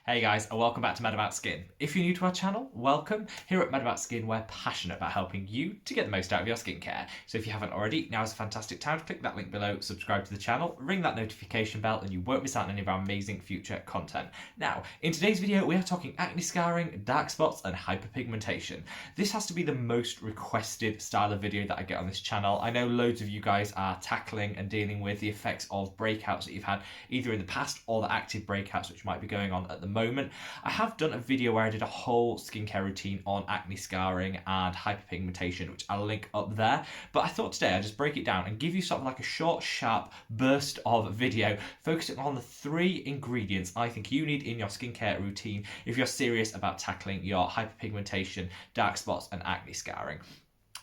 Hey guys, and welcome back to Mad About Skin. If you're new to our channel, welcome. Here at Mad About Skin, we're passionate about helping you to get the most out of your skincare. So if you haven't already, now is a fantastic time to click that link below, subscribe to the channel, ring that notification bell, and you won't miss out on any of our amazing future content. Now, in today's video, we are talking acne scarring, dark spots, and hyperpigmentation. This has to be the most requested style of video that I get on this channel. I know loads of you guys are tackling and dealing with the effects of breakouts that you've had either in the past or the active breakouts which might be going on at the moment. I have done a video where I did a whole skincare routine on acne scarring and hyperpigmentation, which I'll link up there. But I thought today I'd just break it down and give you sort of like a short, sharp burst of video focusing on the 3 ingredients I think you need in your skincare routine if you're serious about tackling your hyperpigmentation, dark spots, and acne scarring.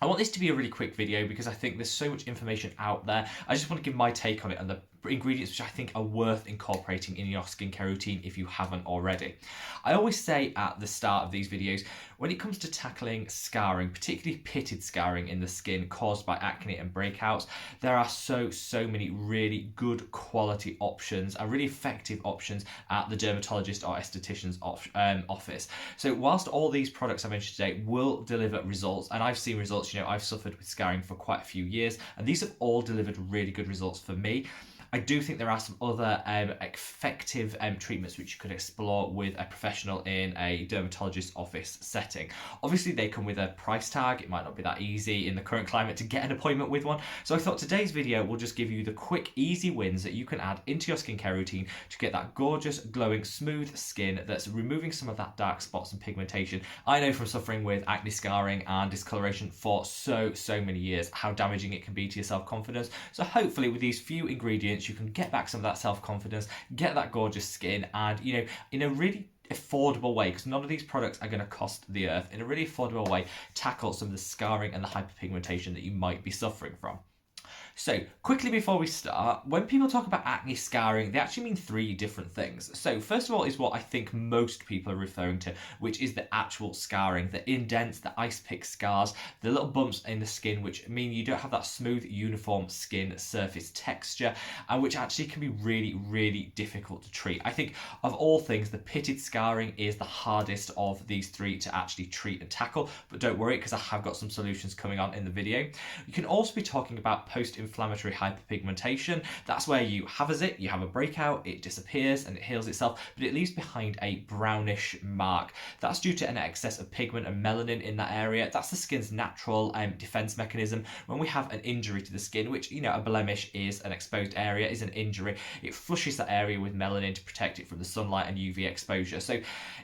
I want this to be a really quick video because I think there's so much information out there. I just want to give my take on it and the ingredients which I think are worth incorporating in your skincare routine if you haven't already. I always say at the start of these videos, when it comes to tackling scarring, particularly pitted scarring in the skin caused by acne and breakouts, there are so many really good quality options and really effective options at the dermatologist or esthetician's office. So whilst all these products I mentioned today will deliver results, and I've seen results, I've suffered with scarring for quite a few years, and these have all delivered really good results for me. I do think there are some other effective treatments which you could explore with a professional in a dermatologist's office setting. Obviously, they come with a price tag. It might not be that easy in the current climate to get an appointment with one. So I thought today's video will just give you the quick, easy wins that you can add into your skincare routine to get that gorgeous, glowing, smooth skin that's removing some of that dark spots and pigmentation. I know from suffering with acne scarring and discoloration for so many years how damaging it can be to your self-confidence. So hopefully with these few ingredients, you can get back some of that self-confidence, get that gorgeous skin, and in a really affordable way, because none of these products are going to cost the earth, in a really affordable way, tackle some of the scarring and the hyperpigmentation that you might be suffering from. So, quickly before we start, when people talk about acne scarring, they actually mean 3 different things. So, first of all is what I think most people are referring to, which is the actual scarring, the indents, the ice pick scars, the little bumps in the skin, which mean you don't have that smooth, uniform skin surface texture, and which actually can be really difficult to treat. I think of all things, the pitted scarring is the hardest of these 3 to actually treat and tackle, but don't worry, because I have got some solutions coming on in the video. You can also be talking about post-inflammatory hyperpigmentation. That's where you have a zit, you have a breakout, it disappears and it heals itself, but it leaves behind a brownish mark. That's due to an excess of pigment and melanin in that area. That's the skin's natural defense mechanism. When we have an injury to the skin, which, a blemish is an exposed area, is an injury, it flushes that area with melanin to protect it from the sunlight and UV exposure. So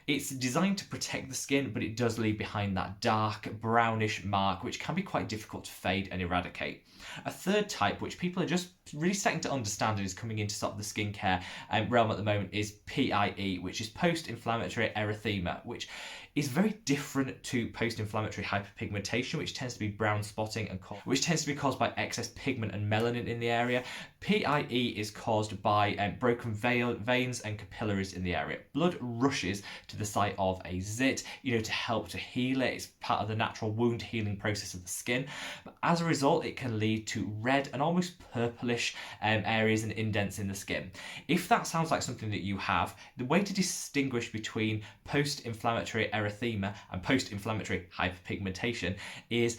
it's designed to protect the skin, but it does leave behind that dark brownish mark, which can be quite difficult to fade and eradicate. A third type, which people are just really starting to understand and is coming into sort of the skincare realm at the moment, is p.i.e, which is post-inflammatory erythema, which is very different to post-inflammatory hyperpigmentation, which tends to be brown spotting and which tends to be caused by excess pigment and melanin in the area. p.i.e is caused by broken veins and capillaries in the area. Blood rushes to the site of a zit, to help to heal it. It's part of the natural wound healing process of the skin. But as a result, it can lead to red and almost purplish areas and indents in the skin. If that sounds like something that you have, the way to distinguish between post-inflammatory erythema and post-inflammatory hyperpigmentation is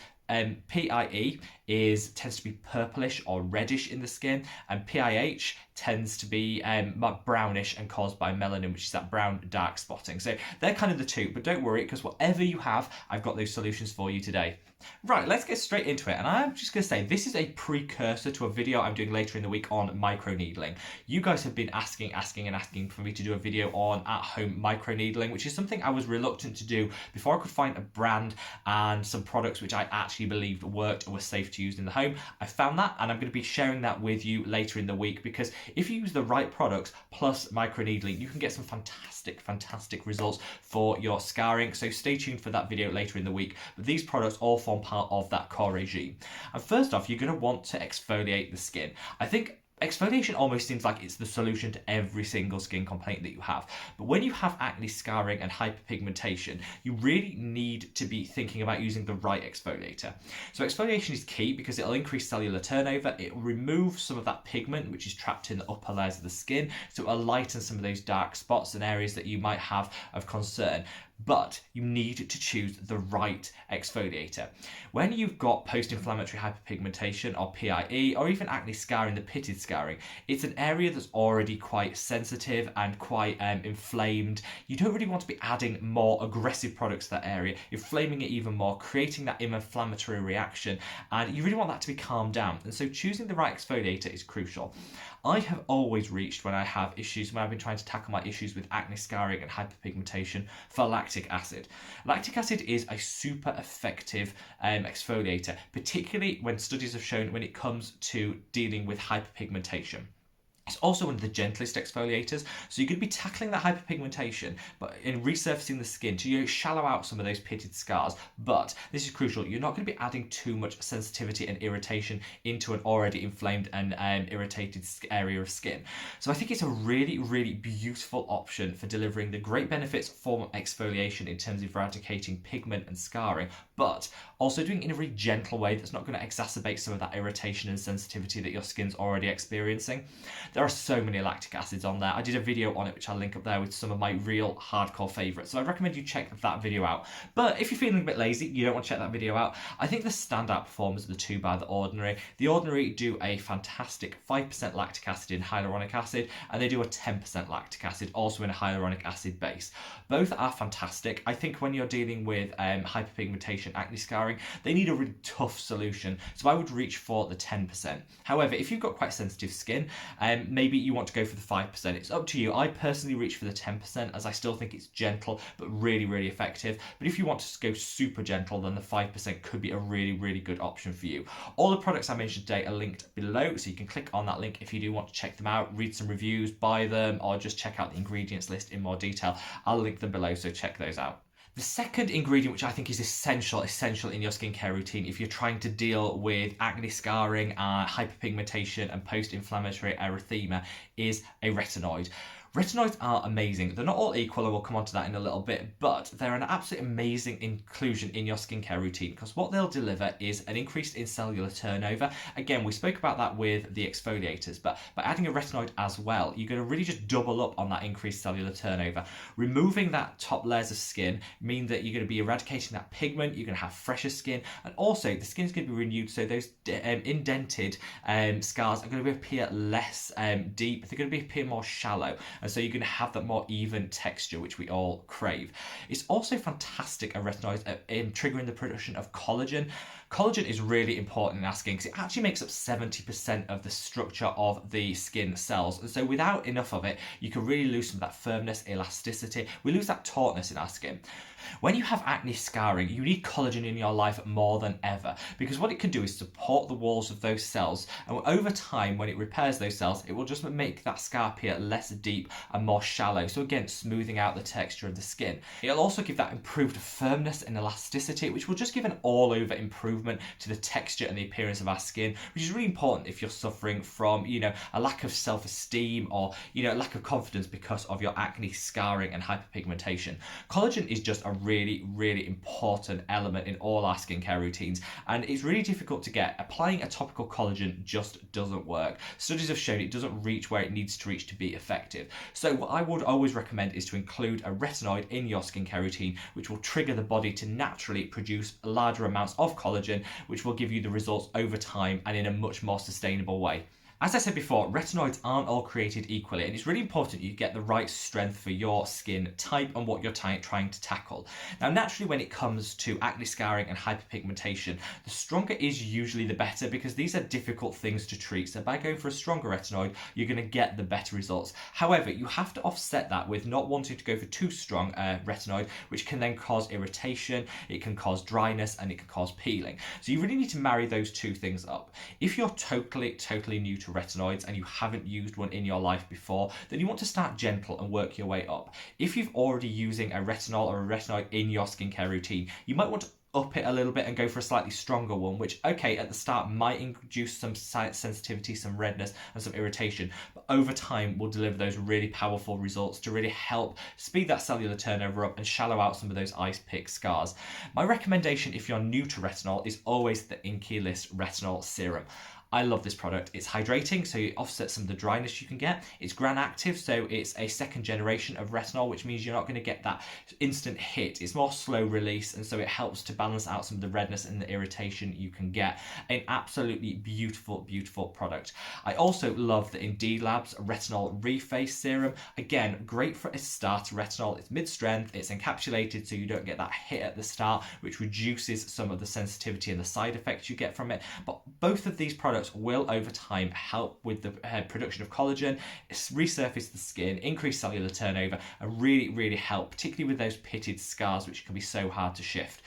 p.i.e tends to be purplish or reddish in the skin, and p.i.h tends to be brownish and caused by melanin, which is that brown dark spotting. So they're kind of the 2, but don't worry, because whatever you have, I've got those solutions for you today. Right, let's get straight into it. And I'm just going to say, this is a precursor to a video I'm doing later in the week on microneedling. You guys have been asking for me to do a video on at-home microneedling, which is something I was reluctant to do before I could find a brand and some products which I actually believed worked and were safe to use in the home. I found that, and I'm going to be sharing that with you later in the week, because if you use the right products plus microneedling, you can get some fantastic results for your scarring. So stay tuned for that video later in the week. But these products all form part of that core regime. And first off, you're going to want to exfoliate the skin. I think Exfoliation almost seems like it's the solution to every single skin complaint that you have. But when you have acne, scarring, and hyperpigmentation, you really need to be thinking about using the right exfoliator. So exfoliation is key because it'll increase cellular turnover, it'll remove some of that pigment which is trapped in the upper layers of the skin, so it'll lighten some of those dark spots and areas that you might have of concern. But you need to choose the right exfoliator. When you've got post-inflammatory hyperpigmentation, or p.i.e, or even acne scarring, the pitted scarring, it's an area that's already quite sensitive and quite inflamed. You don't really want to be adding more aggressive products to that area, inflaming it even more, creating that inflammatory reaction, and you really want that to be calmed down. And so choosing the right exfoliator is crucial. I have always reached, when I have issues, when I've been trying to tackle my issues with acne scarring and hyperpigmentation, for lactic acid. Lactic acid is a super effective exfoliator, particularly when studies have shown when it comes to dealing with hyperpigmentation. It's also one of the gentlest exfoliators, so you're going to be tackling that hyperpigmentation, but in resurfacing the skin to shallow out some of those pitted scars. But this is crucial, you're not going to be adding too much sensitivity and irritation into an already inflamed and irritated area of skin. So I think it's a really, really beautiful option for delivering the great benefits from exfoliation in terms of eradicating pigment and scarring, but also doing it in a really gentle way that's not going to exacerbate some of that irritation and sensitivity that your skin's already experiencing. There are so many lactic acids on there. I did a video on it, which I'll link up there with some of my real hardcore favourites. So I'd recommend you check that video out. But if you're feeling a bit lazy, you don't want to check that video out, I think the standout performers are the two by The Ordinary. The Ordinary do a fantastic 5% lactic acid in hyaluronic acid, and they do a 10% lactic acid, also in a hyaluronic acid base. Both are fantastic. I think when you're dealing with hyperpigmentation, acne scarring, they need a really tough solution. So I would reach for the 10%. However, if you've got quite sensitive skin, maybe you want to go for the 5%. It's up to you. I personally reach for the 10% as I still think it's gentle but really, really effective. But if you want to go super gentle, then the 5% could be a really, really good option for you. All the products I mentioned today are linked below, so you can click on that link if you do want to check them out, read some reviews, buy them, or just check out the ingredients list in more detail. I'll link them below, so check those out. The second ingredient, which I think is essential in your skincare routine if you're trying to deal with acne scarring, hyperpigmentation and post-inflammatory erythema, is a retinoid. Retinoids are amazing. They're not all equal, and we'll come on to that in a little bit, but they're an absolutely amazing inclusion in your skincare routine because what they'll deliver is an increase in cellular turnover. Again, we spoke about that with the exfoliators, but by adding a retinoid as well, you're going to really just double up on that increased cellular turnover. Removing that top layers of skin mean that you're going to be eradicating that pigment, you're going to have fresher skin, and also the skin's going to be renewed, so those indented scars are going to appear less deep, they're going to appear more shallow. And so you're going to have that more even texture, which we all crave. It's also fantastic, a retinoid, in triggering the production of collagen. Collagen is really important in our skin because it actually makes up 70% of the structure of the skin cells. And so without enough of it, you can really lose some of that firmness, elasticity. We lose that tautness in our skin. When you have acne scarring, you need collagen in your life more than ever because what it can do is support the walls of those cells, and over time when it repairs those cells, it will just make that scar appear less deep and more shallow, so again smoothing out the texture of the skin. It'll also give that improved firmness and elasticity, which will just give an all-over improvement to the texture and the appearance of our skin, which is really important if you're suffering from a lack of self-esteem or a lack of confidence because of your acne scarring and hyperpigmentation. Collagen is just a really, really important element in all our skincare routines, and it's really difficult to get. Applying a topical collagen just doesn't work. Studies have shown it doesn't reach where it needs to reach to be effective. So what I would always recommend is to include a retinoid in your skincare routine, which will trigger the body to naturally produce larger amounts of collagen, which will give you the results over time and in a much more sustainable way. As I said before, retinoids aren't all created equally, and it's really important you get the right strength for your skin type and what you're trying to tackle. Now, naturally, when it comes to acne scarring and hyperpigmentation, the stronger is usually the better because these are difficult things to treat. So by going for a stronger retinoid, you're going to get the better results. However, you have to offset that with not wanting to go for too strong retinoid, which can then cause irritation, it can cause dryness, and it can cause peeling. So you really need to marry those two things up. If you're totally new to retinoids and you haven't used one in your life before, then you want to start gentle and work your way up. If you've already using a retinol or a retinoid in your skincare routine, you might want to up it a little bit and go for a slightly stronger one, which, okay, at the start might induce some sensitivity, some redness and some irritation, but over time will deliver those really powerful results to really help speed that cellular turnover up and shallow out some of those ice pick scars. My recommendation if you're new to retinol is always the Inkey List Retinol Serum. I love this product. It's hydrating, so it offsets some of the dryness you can get. It's gram active, so it's a second generation of retinol, which means you're not going to get that instant hit. It's more slow release, and so it helps to balance out some of the redness and the irritation you can get. An absolutely beautiful, beautiful product. I also love the Indeed Labs Retinol Reface Serum. Again, great for a starter retinol. It's mid-strength, it's encapsulated, so you don't get that hit at the start, which reduces some of the sensitivity and the side effects you get from it. But both of these products will over time help with the production of collagen, resurface the skin, increase cellular turnover, and really help, particularly with those pitted scars, which can be so hard to shift.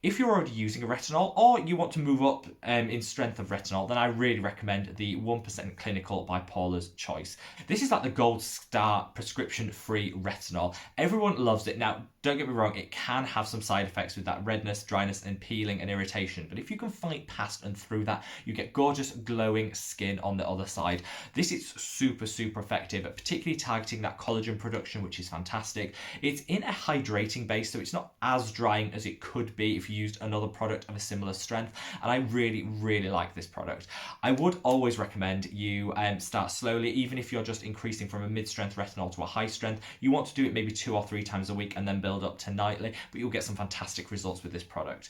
If you're already using a retinol or you want to move up in strength of retinol, then I really recommend the 1% Clinical by Paula's Choice. This is like the gold star prescription-free retinol. Everyone loves it. Now, don't get me wrong, it can have some side effects with that redness, dryness, and peeling and irritation. But if you can fight past and through that, you get gorgeous glowing skin on the other side. This is super effective at particularly targeting that collagen production, which is fantastic. It's in a hydrating base, so it's not as drying as it could be if you used another product of a similar strength, and I really like this product. I would always recommend you start slowly, even if you're just increasing from a mid-strength retinol to a high strength. You want to do it maybe 2 or 3 times a week and then build up to nightly, but you'll get some fantastic results with this product.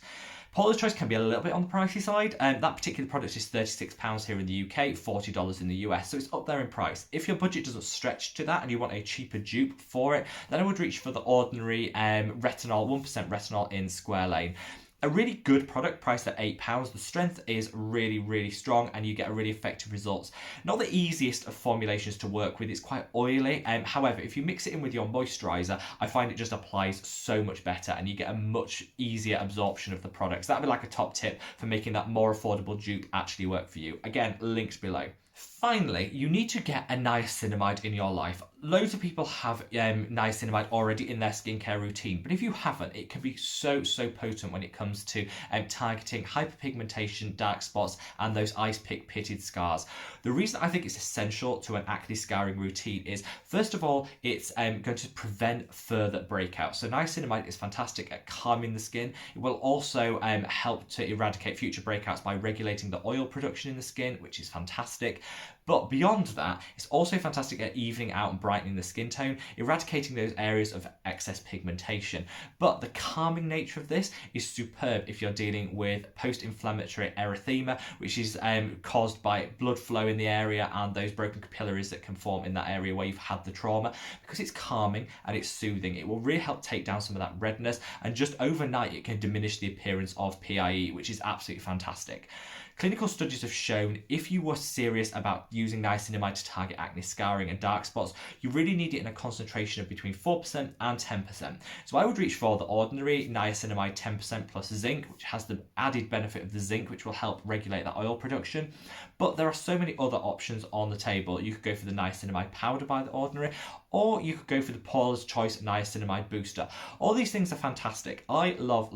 Paula's Choice can be a little bit on the pricey side. That particular product is £36 here in the UK, $40 in the US, so it's up there in price. If your budget doesn't stretch to that and you want a cheaper dupe for it, then I would reach for the ordinary retinol, 1% retinol in Square Lane. A really good product priced at £8. The strength is really strong and you get a really effective results. Not the easiest of formulations to work with, it's quite oily. However, if you mix it in with your moisturiser, I find it just applies so much better and you get a much easier absorption of the products. That'd be like a top tip for making that more affordable dupe actually work for you. Again, linked below. Finally, you need to get a niacinamide in your life. Loads of people have niacinamide already in their skincare routine, but if you haven't, it can be so potent when it comes to targeting hyperpigmentation, dark spots, and those ice pick pitted scars. The reason I think it's essential to an acne scarring routine is, first of all, it's going to prevent further breakouts. So niacinamide is fantastic at calming the skin. It will also help to eradicate future breakouts by regulating the oil production in the skin, which is fantastic. But beyond that, it's also fantastic at evening out and brightening the skin tone, eradicating those areas of excess pigmentation. But the calming nature of this is superb if you're dealing with post-inflammatory erythema, which is caused by blood flow in the area and those broken capillaries that can form in that area where you've had the trauma. Because it's calming and it's soothing, it will really help take down some of that redness, and just overnight it can diminish the appearance of p.i.e, which is absolutely fantastic. Clinical studies have shown if you were serious about using niacinamide to target acne scarring and dark spots, you really need it in a concentration of between 4% and 10%. So I would reach for the ordinary niacinamide 10% plus zinc, which has the added benefit of the zinc, which will help regulate that oil production. But there are so many other options on the table. You could go for the niacinamide powder by the ordinary, or you could go for the Paula's Choice Niacinamide Booster. All these things are fantastic. I love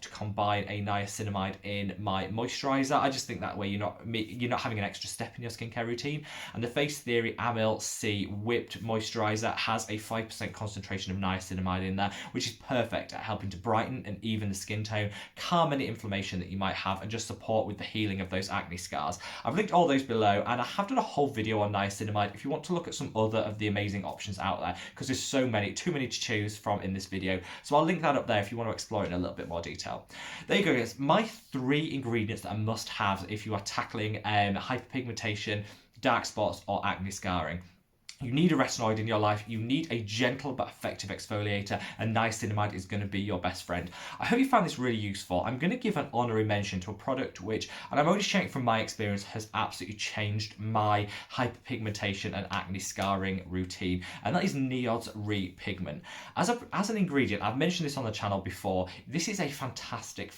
to combine a niacinamide in my moisturiser. I just think that way you're not having an extra step in your skincare routine. And the Face Theory Amyl C Whipped Moisturiser has a 5% concentration of niacinamide in there, which is perfect at helping to brighten and even the skin tone, calm any inflammation that you might have, and just support with the healing of those acne scars. I've linked all those below, and I have done a whole video on niacinamide if you want to look at some other of the amazing options out there, because there's too many to choose from in this video. So I'll link that up there if you want to explore it in a little bit more detail. There you go, guys. My 3 ingredients that I must have if you are tackling hyperpigmentation, dark spots, or acne scarring. You need a retinoid in your life, you need a gentle but effective exfoliator, and niacinamide is going to be your best friend. I hope you found this really useful. I'm going to give an honorary mention to a product which, and I'm only sharing it from my experience, has absolutely changed my hyperpigmentation and acne scarring routine, and that is NIOD's Repigment. As an ingredient, I've mentioned this on the channel before, this is a fantastic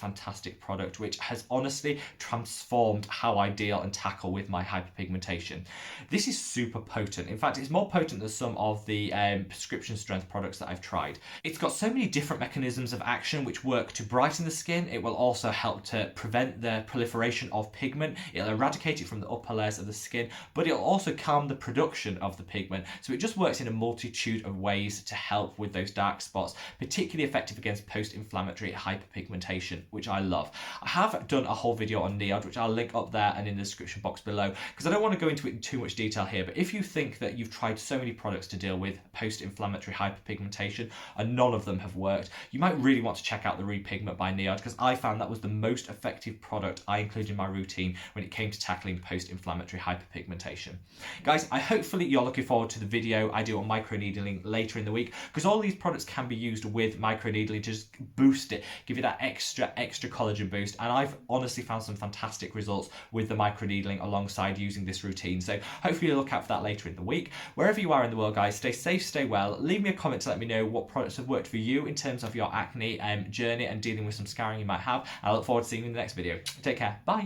product which has honestly transformed how I deal and tackle with my hyperpigmentation. This is super potent. In fact, it's more potent than some of the prescription strength products that I've tried. It's got so many different mechanisms of action which work to brighten the skin. It will also help to prevent the proliferation of pigment. It'll eradicate it from the upper layers of the skin, but it'll also calm the production of the pigment. So it just works in a multitude of ways to help with those dark spots, particularly effective against post-inflammatory hyperpigmentation, which I love. I have done a whole video on NIOD, which I'll link up there and in the description box below, because I don't want to go into it in too much detail here, but if you think that you've tried so many products to deal with post-inflammatory hyperpigmentation and none of them have worked, you might really want to check out the Repigment by NIOD, because I found that was the most effective product I included in my routine when it came to tackling post-inflammatory hyperpigmentation. Guys, hopefully you're looking forward to the video I do on microneedling later in the week, because all these products can be used with microneedling to just boost it, give you that extra collagen boost, and I've honestly found some fantastic results with the microneedling alongside using this routine. So hopefully you'll look out for that later in the week. Wherever you are in the world, guys, stay safe, stay well. Leave me a comment to let me know what products have worked for you in terms of your acne journey and dealing with some scarring you might have. I look forward to seeing you in the next video. Take care. Bye.